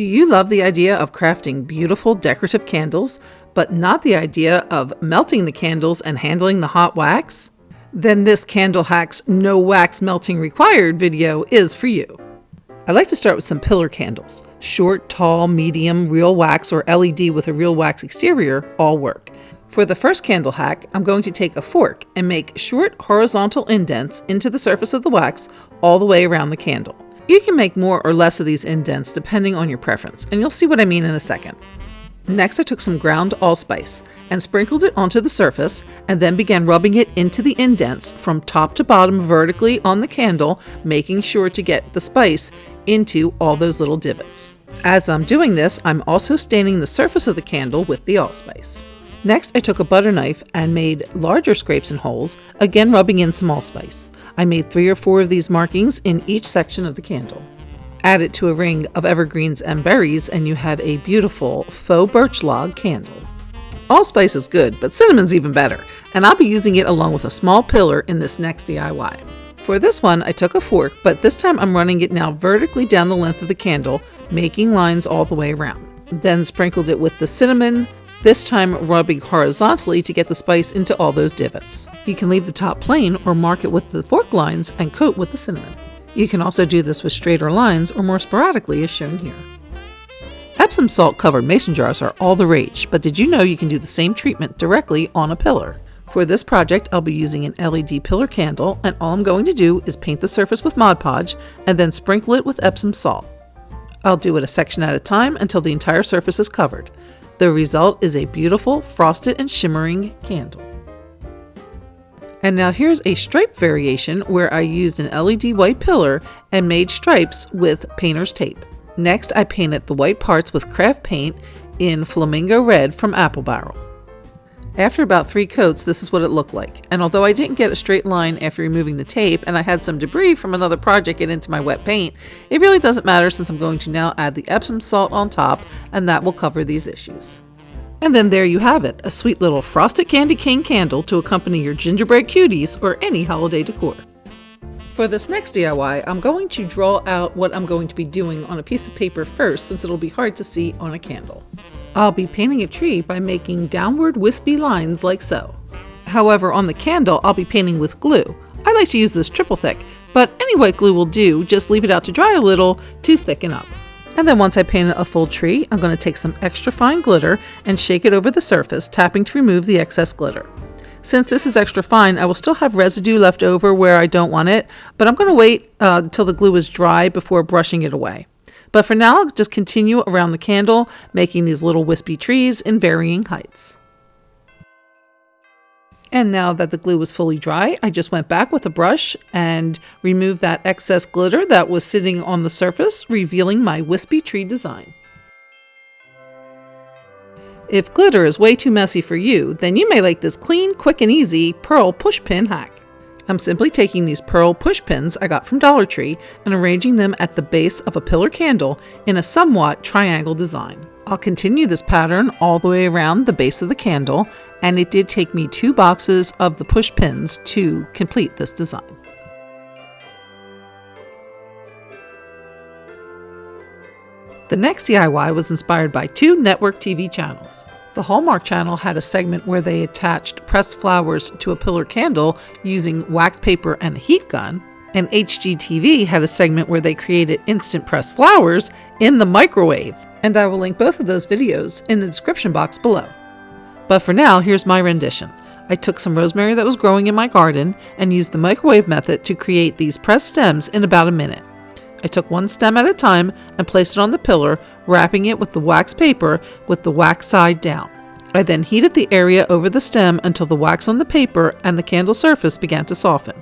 Do you love the idea of crafting beautiful decorative candles, but not the idea of melting the candles and handling the hot wax? Then this Candle Hacks No Wax Melting Required video is for you. I like to start with some pillar candles. Short, tall, medium, real wax, or LED with a real wax exterior all work. For the first candle hack, I'm going to take a fork and make short horizontal indents into the surface of the wax all the way around the candle. You can make more or less of these indents depending on your preference, and you'll see what I mean in a second. Next, I took some ground allspice and sprinkled it onto the surface, and then began rubbing it into the indents from top to bottom vertically on the candle, making sure to get the spice into all those little divots. As I'm doing this, I'm also staining the surface of the candle with the allspice. Next, I took a butter knife and made larger scrapes and holes, again rubbing in some allspice. I made 3 or 4 of these markings in each section of the candle. Add it to a ring of evergreens and berries and you have a beautiful faux birch log candle. Allspice is good, but cinnamon's even better, and I'll be using it along with a small pillar in this next DIY. For this one, I took a fork, but this time I'm running it now vertically down the length of the candle, making lines all the way around. Then sprinkled it with the cinnamon, this time rubbing horizontally to get the spice into all those divots. You can leave the top plain or mark it with the fork lines and coat with the cinnamon. You can also do this with straighter lines or more sporadically as shown here. Epsom salt covered mason jars are all the rage, but did you know you can do the same treatment directly on a pillar? For this project, I'll be using an LED pillar candle, and all I'm going to do is paint the surface with Mod Podge and then sprinkle it with Epsom salt. I'll do it a section at a time until the entire surface is covered. The result is a beautiful, frosted and shimmering candle. And now here's a stripe variation where I used an LED white pillar and made stripes with painter's tape. Next, I painted the white parts with craft paint in flamingo red from Apple Barrel. After about 3 coats, this is what it looked like. And although I didn't get a straight line after removing the tape and I had some debris from another project get into my wet paint, it really doesn't matter since I'm going to now add the Epsom salt on top, and that will cover these issues. And then there you have it, a sweet little frosted candy cane candle to accompany your gingerbread cuties or any holiday decor. For this next DIY, I'm going to draw out what I'm going to be doing on a piece of paper first, since it'll be hard to see on a candle. I'll be painting a tree by making downward wispy lines like so. However, on the candle, I'll be painting with glue. I like to use this triple thick, but any white glue will do, just leave it out to dry a little to thicken up. And then once I painted a full tree, I'm going to take some extra fine glitter and shake it over the surface, tapping to remove the excess glitter. Since this is extra fine, I will still have residue left over where I don't want it, but I'm going to wait until the glue is dry before brushing it away. But for now, I'll just continue around the candle, making these little wispy trees in varying heights. And now that the glue was fully dry, I just went back with a brush and removed that excess glitter that was sitting on the surface, revealing my wispy tree design. If glitter is way too messy for you, then you may like this clean, quick, and easy pearl push pin hack. I'm simply taking these pearl push pins I got from Dollar Tree and arranging them at the base of a pillar candle in a somewhat triangle design. I'll continue this pattern all the way around the base of the candle, and it did take me 2 boxes of the push pins to complete this design. The next DIY was inspired by 2 network TV channels. The Hallmark Channel had a segment where they attached pressed flowers to a pillar candle using wax paper and a heat gun, and HGTV had a segment where they created instant pressed flowers in the microwave. And I will link both of those videos in the description box below. But for now, here's my rendition. I took some rosemary that was growing in my garden and used the microwave method to create these pressed stems in about a minute. I took 1 stem at a time and placed it on the pillar, wrapping it with the wax paper with the wax side down. I then heated the area over the stem until the wax on the paper and the candle surface began to soften.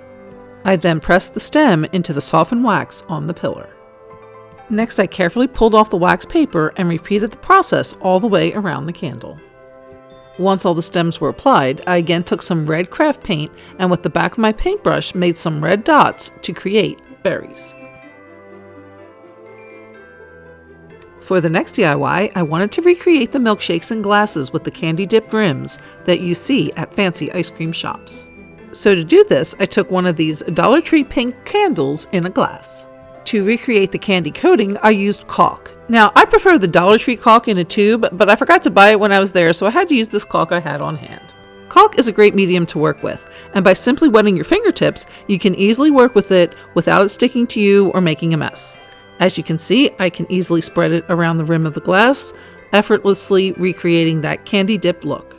I then pressed the stem into the softened wax on the pillar. Next, I carefully pulled off the wax paper and repeated the process all the way around the candle. Once all the stems were applied, I again took some red craft paint and with the back of my paintbrush made some red dots to create berries. For the next DIY, I wanted to recreate the milkshakes and glasses with the candy dipped rims that you see at fancy ice cream shops. So to do this, I took one of these Dollar Tree pink candles in a glass. To recreate the candy coating, I used caulk. Now, I prefer the Dollar Tree caulk in a tube, but I forgot to buy it when I was there, so I had to use this caulk I had on hand. Caulk is a great medium to work with, and by simply wetting your fingertips, you can easily work with it without it sticking to you or making a mess. As you can see, I can easily spread it around the rim of the glass, effortlessly recreating that candy-dipped look.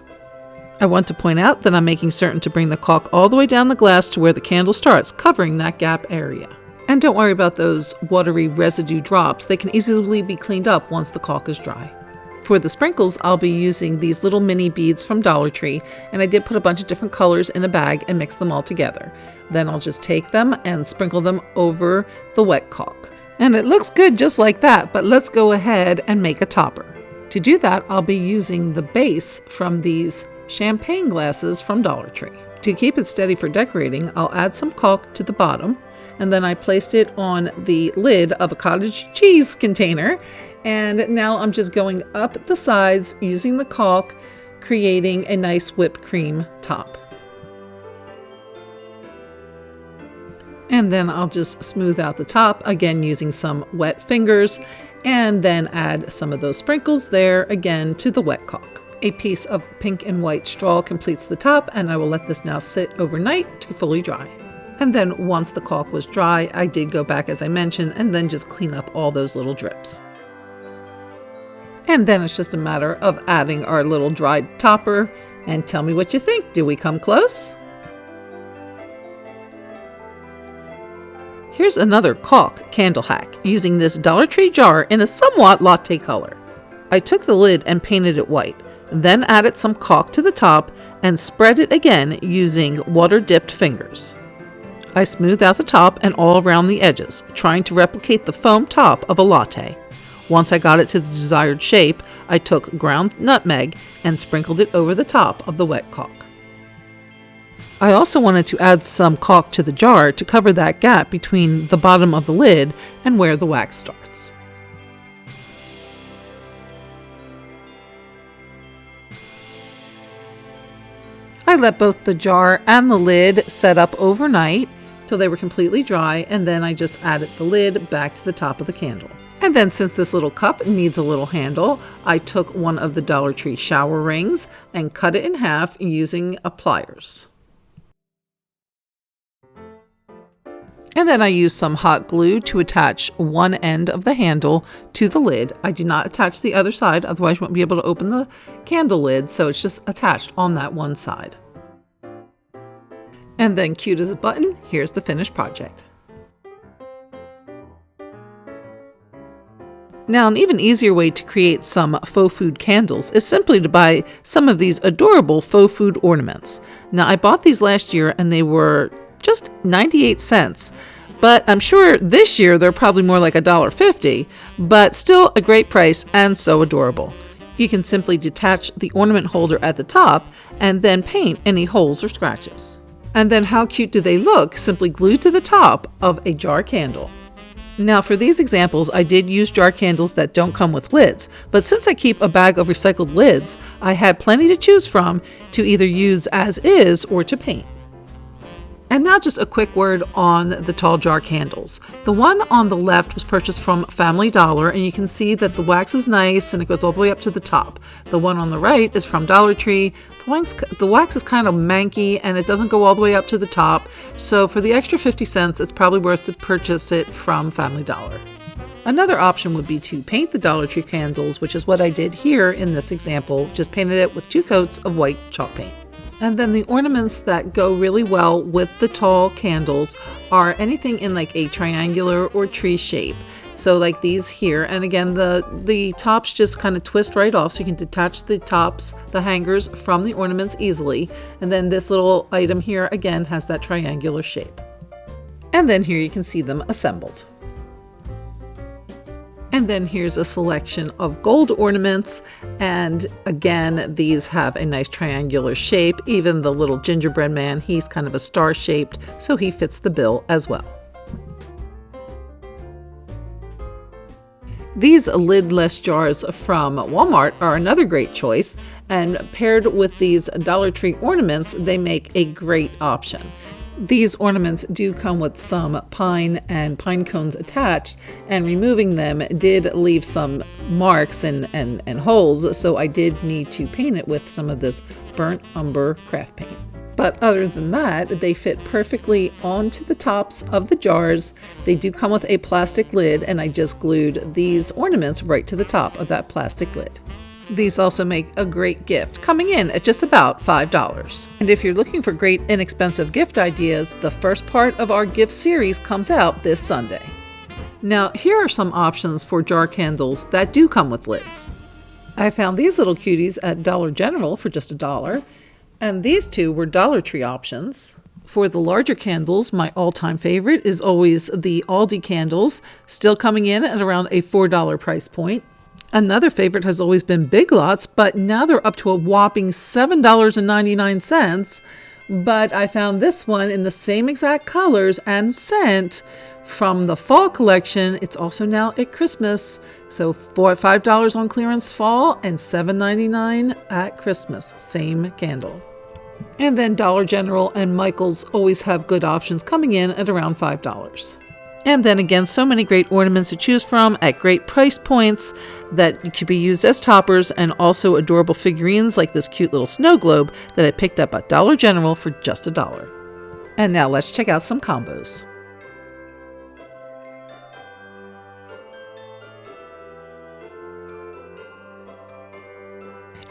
I want to point out that I'm making certain to bring the caulk all the way down the glass to where the candle starts, covering that gap area. And don't worry about those watery residue drops. They can easily be cleaned up once the caulk is dry. For the sprinkles, I'll be using these little mini beads from Dollar Tree, and I did put a bunch of different colors in a bag and mix them all together. Then I'll just take them and sprinkle them over the wet caulk. And it looks good just like that, but let's go ahead and make a topper. To do that, I'll be using the base from these champagne glasses from Dollar Tree. To keep it steady for decorating, I'll add some caulk to the bottom, and then I placed it on the lid of a cottage cheese container, and now I'm just going up the sides using the caulk, creating a nice whipped cream top. And then I'll just smooth out the top, again using some wet fingers, and then add some of those sprinkles there again to the wet caulk. A piece of pink and white straw completes the top, and I will let this now sit overnight to fully dry. And then once the caulk was dry, I did go back, as I mentioned, and then just clean up all those little drips. And then it's just a matter of adding our little dried topper, and tell me what you think. Do we come close? Here's another caulk candle hack using this Dollar Tree jar in a somewhat latte color. I took the lid and painted it white, then added some caulk to the top and spread it again using water-dipped fingers. I smoothed out the top and all around the edges, trying to replicate the foam top of a latte. Once I got it to the desired shape, I took ground nutmeg and sprinkled it over the top of the wet caulk. I also wanted to add some caulk to the jar to cover that gap between the bottom of the lid and where the wax starts. I let both the jar and the lid set up overnight till they were completely dry, and then I just added the lid back to the top of the candle. And then, since this little cup needs a little handle, I took one of the Dollar Tree shower rings and cut it in half using pliers. And then I used some hot glue to attach one end of the handle to the lid. I did not attach the other side, otherwise you won't be able to open the candle lid, so it's just attached on that one side. And then, cute as a button, here's the finished project. Now, an even easier way to create some faux food candles is simply to buy some of these adorable faux food ornaments. Now, I bought these last year and they were just 98 cents, but I'm sure this year they're probably more like $1.50, but still a great price and so adorable. You can simply detach the ornament holder at the top and then paint any holes or scratches. And then how cute do they look simply glued to the top of a jar candle? Now, for these examples, I did use jar candles that don't come with lids, but since I keep a bag of recycled lids, I had plenty to choose from to either use as is or to paint. And now just a quick word on the tall jar candles. The one on the left was purchased from Family Dollar, and you can see that the wax is nice and it goes all the way up to the top. The one on the right is from Dollar Tree. The wax is kind of manky and it doesn't go all the way up to the top. So for the extra 50 cents, it's probably worth to purchase it from Family Dollar. Another option would be to paint the Dollar Tree candles, which is what I did here in this example. Just painted it with 2 coats of white chalk paint. And then the ornaments that go really well with the tall candles are anything in like a triangular or tree shape. So like these here, and again, the tops just kind of twist right off, so you can detach the tops, the hangers, from the ornaments easily. And then this little item here, again, has that triangular shape. And then here you can see them assembled. And then here's a selection of gold ornaments, and again, these have a nice triangular shape. Even the little gingerbread man, he's kind of a star shaped, so he fits the bill as well. These lidless jars from Walmart are another great choice, and paired with these Dollar Tree ornaments, they make a great option. These ornaments do come with some pine and pine cones attached, and removing them did leave some marks and holes, so I did need to paint it with some of this burnt umber craft paint. But other than that, they fit perfectly onto the tops of the jars. They do come with a plastic lid, and I just glued these ornaments right to the top of that plastic lid. These also make a great gift, coming in at just about $5. And if you're looking for great inexpensive gift ideas, the first part of our gift series comes out this Sunday. Now, here are some options for jar candles that do come with lids. I found these little cuties at Dollar General for just $1, and these two were Dollar Tree options. For the larger candles, my all-time favorite is always the Aldi candles, still coming in at around a $4 price point. Another favorite has always been Big Lots, but now they're up to a whopping $7.99. But I found this one in the same exact colors and scent from the fall collection. It's also now at Christmas. So $5 on clearance fall and $7.99 at Christmas. Same candle. And then Dollar General and Michael's always have good options coming in at around $5. And then again, so many great ornaments to choose from at great price points that could be used as toppers, and also adorable figurines like this cute little snow globe that I picked up at Dollar General for just $1. And now let's check out some combos.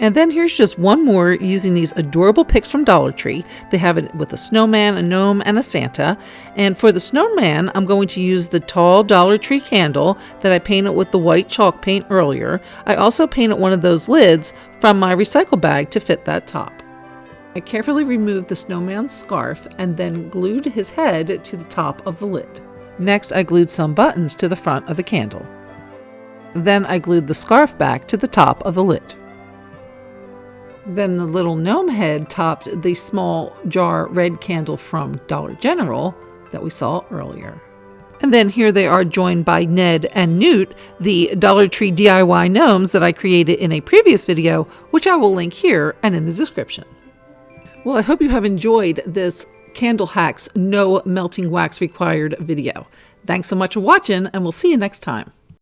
And then here's just one more using these adorable picks from Dollar Tree. They have it with a snowman, a gnome, and a Santa. And for the snowman, I'm going to use the tall Dollar Tree candle that I painted with the white chalk paint earlier. I also painted one of those lids from my recycle bag to fit that top. I carefully removed the snowman's scarf and then glued his head to the top of the lid. Next, I glued some buttons to the front of the candle. Then I glued the scarf back to the top of the lid. Then the little gnome head topped the small jar red candle from Dollar General that we saw earlier. And then here they are joined by Ned and Newt, the Dollar Tree DIY gnomes that I created in a previous video, which I will link here and in the description. Well, I hope you have enjoyed this Candle Hacks No Melting Wax Required video. Thanks so much for watching, and we'll see you next time.